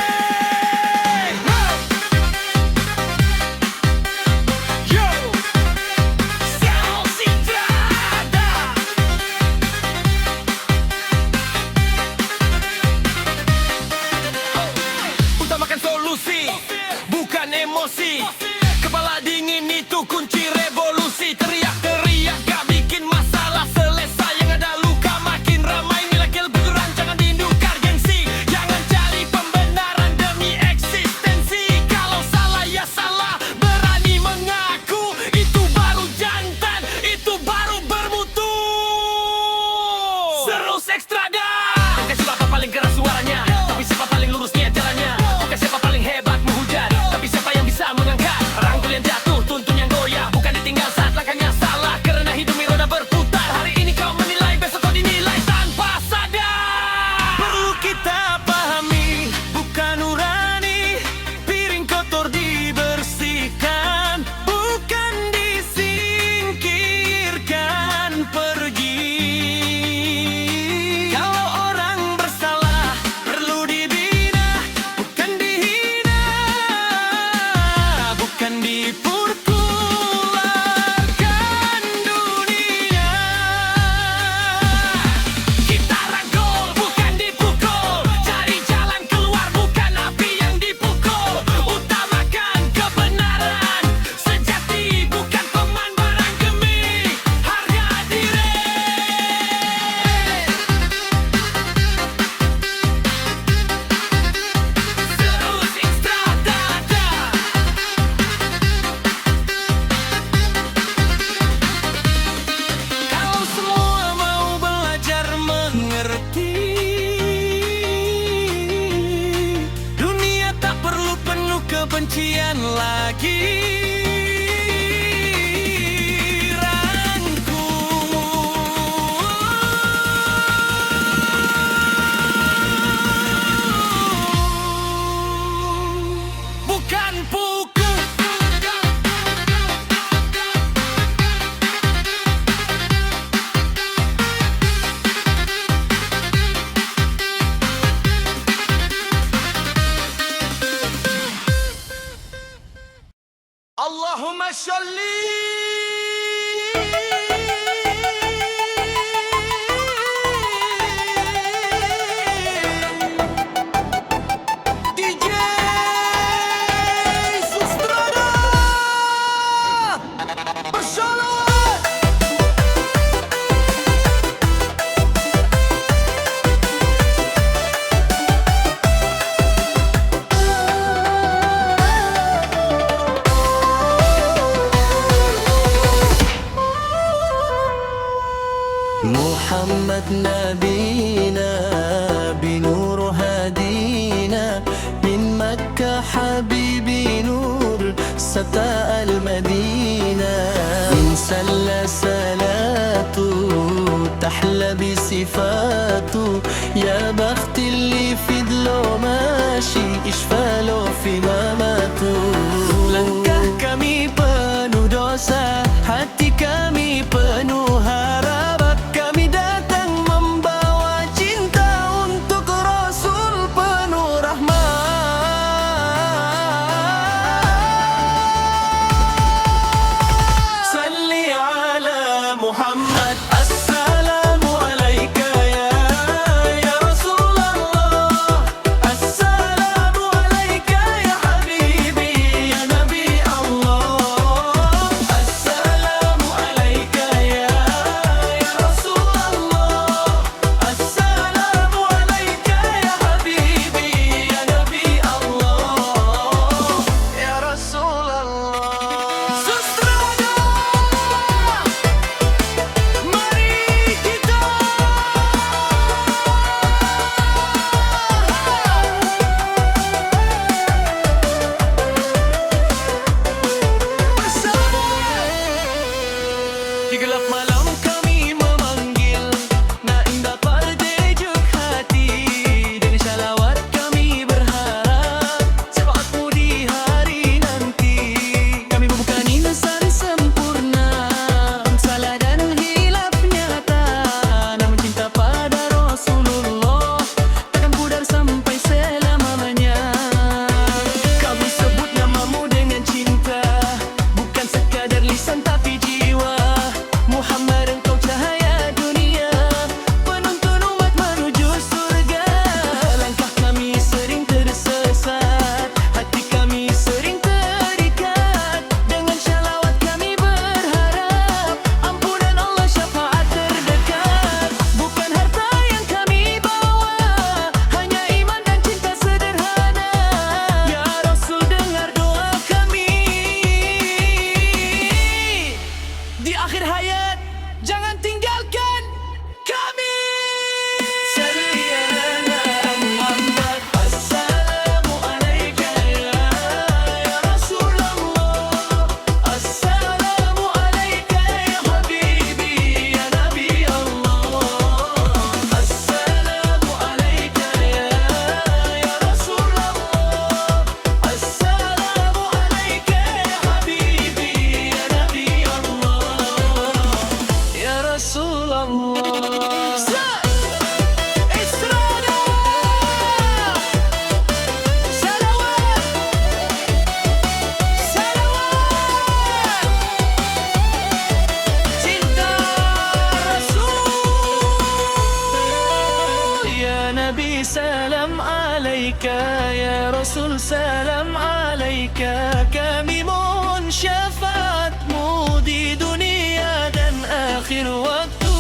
Yo, Solusi Trada. Utamakan solusi, bukan emosi. Kepala dingin itu kunci revolusi. Teriak-teriak gak bikin masalah selesai. Yang ada luka makin ramai. Nilai kebetulan jangan diindukkan gengsi. Jangan cari pembenaran demi eksistensi. Kalau salah ya salah, berani mengaku. Itu baru jantan, itu baru bermutu. Seru Ekstrada. Bukan siapa paling keras suaranya, tapi siapa paling lurus niat jalannya. Bukan siapa paling hebat menghujat, tapi siapa yang bisa mengangkat. Rangkul yang jatuh, tuntun yang goyah, bukan ditinggal saat langkahnya salah. Karena hidup ini roda berputar. Hari ini kau menilai, besok kau dinilai tanpa sadar. Perlu kita pahami, bukan nurani, piring kotor dibersihkan, bukan disingkirkan pergi. Kalau orang bersalah perlu dibina, bukan dihina, bukan dipertularkan dunia. Kita rangkul, bukan dipukul, cari jalan keluar, bukan api yang dipukul. Utamakan kebenaran sejati, bukan teman barang demi harga diri. Terus Ekstrada. Kalau semua mau belajar mengerti, dunia tak perlu penuh kebencian lagi. Rangkul, bukan pukul. Allahumma sholli. DJ Sustrada bersolawat. محمد نبينا بنور هدينا من مكة حبيبي نور ستاء المدينة إن سلى صلاته تحلى بصفاته يا بخت اللي في له ماشي إشفاله في مماته langkah kami penuh dosa hati kami penuh harap kami datang membawa cinta untuk Rasul penuh rahmat. Salli ala Muhammad. Assalamu alaika ya Rasulullah. Assalamu alaika ya Habib. syafaatmu di dunia dan akhir waktu.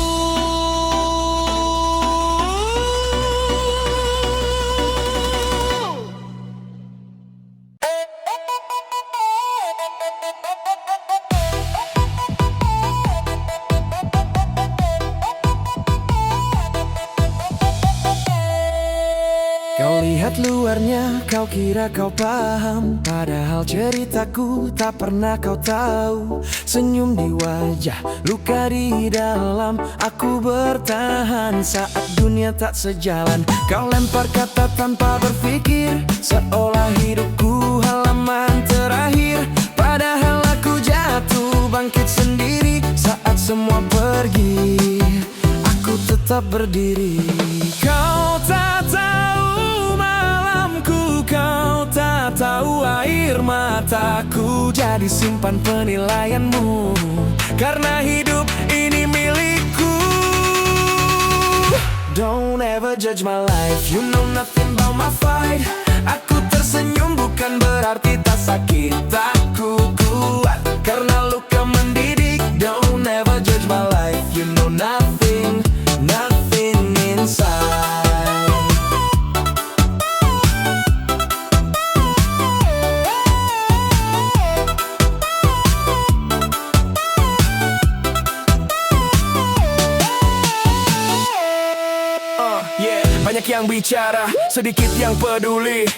Kau lihat luarnya, kau kira kau paham, padahal ceritaku tak pernah kau tahu. Senyum di wajah, luka di dalam, aku bertahan saat dunia tak sejalan. Kau lempar kata tanpa berpikir, seolah hidupku halaman terakhir. Padahal aku jatuh bangkit sendiri saat semua pergi, aku tetap berdiri. Kau tak tahu malamku, kau tak tahu air mataku jadi simpan penilaianmu, karena hidup ini milikku. Don't ever judge my life, you know nothing about my fight. Aku tersenyum bukan berarti tak sakit, aku kuat karena luka mendidik. Don't ever judge my life, you know nothing, nothing inside. Banyak yang bicara, sedikit yang peduli.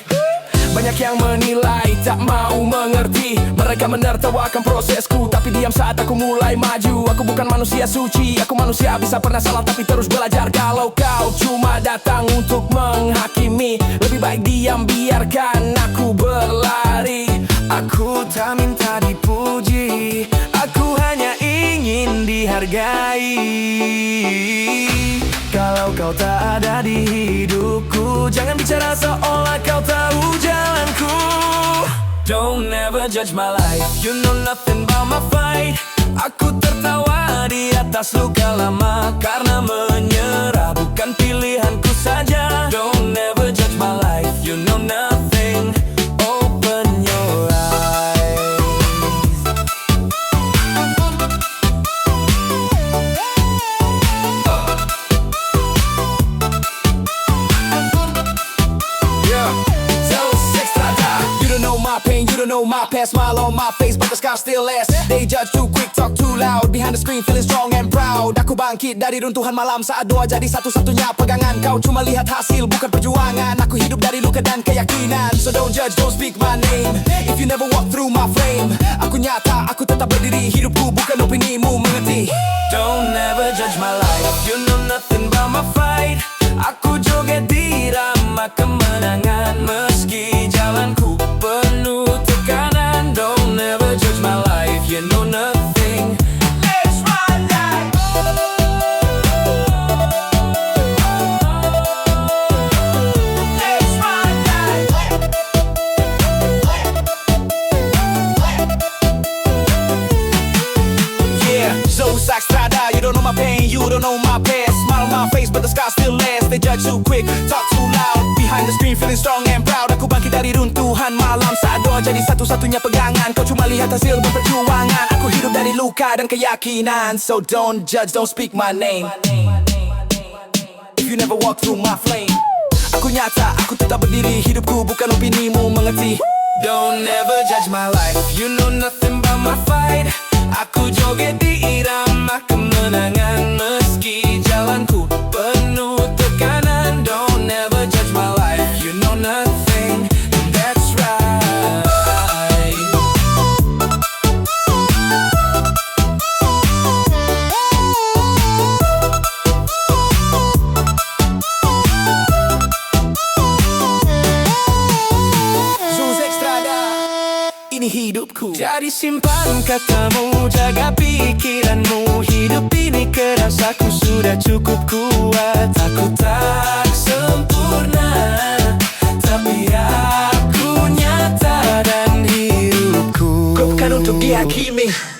Banyak yang menilai, tak mau mengerti. Mereka menertawakan prosesku, tapi diam saat aku mulai maju. Aku bukan manusia suci, aku manusia bisa pernah salah tapi terus belajar. Kalau kau cuma datang untuk menghakimi, lebih baik diam, biarkan aku berlari. Aku tak minta dipuji, aku hanya ingin dihargai. Kalau kau tak ada di hidupku, jangan bicara seolah kau tahu jalanku. Don't ever judge my life, you know nothing about my fight. Aku tertawa di atas luka lama, karena menyerah bukan pilihanku saja. Don't ever judge my life, you know nothing. Open your eyes. You don't know my past, smile on my face, but the scars still last. They judge too quick, talk too loud. Behind the screen, feeling strong and proud. Aku bangkit dari runtuhan malam saat doa jadi satu-satunya pegangan. Kau cuma lihat hasil, bukan perjuangan. Aku hidup dari luka dan keyakinan. So don't judge, don't speak my name if you never walk through my flame. Aku nyata, aku tetap berdiri. Hidupku bukan opinimu, mengerti? Don't ever judge my life, you know nothing about my fight. Aku joget di irama kemenangan, meski jalanku penuh tekanan. Don't ever judge my life, you know nothing. Let's run like let's run like yeah, Zoe Saxtrada, you don't know my pain, you don't know my past. Smile on my face, but the scars still last. They judge too quick, talk too loud. Behind the screen, feeling strong and proud. Aku bangkit dari runtuhan malam saat doa jadi satu-satunya pegangan. Kau cuma lihat hasil berperjuangan. Aku hidup dari luka dan keyakinan. So don't judge, don't speak my name if you never walk through my flame. Aku nyata, aku tetap berdiri. Hidupku bukan opinimu, mengerti? Don't ever judge my life, you know nothing about my fight. Aku joget di irama kemenangan, meski jalanku penuh tekanan. Don't ever judge my life, you know nothing. That's right. Zoe Saxtrada, ini hidupku. Jadi simpan katamu, jaga pikiranmu. Hidup ini keras, aku sudah cukup kuat. Aku tak sempurna, tapi aku nyata dan hidupku Kau bukan untuk dihakimi.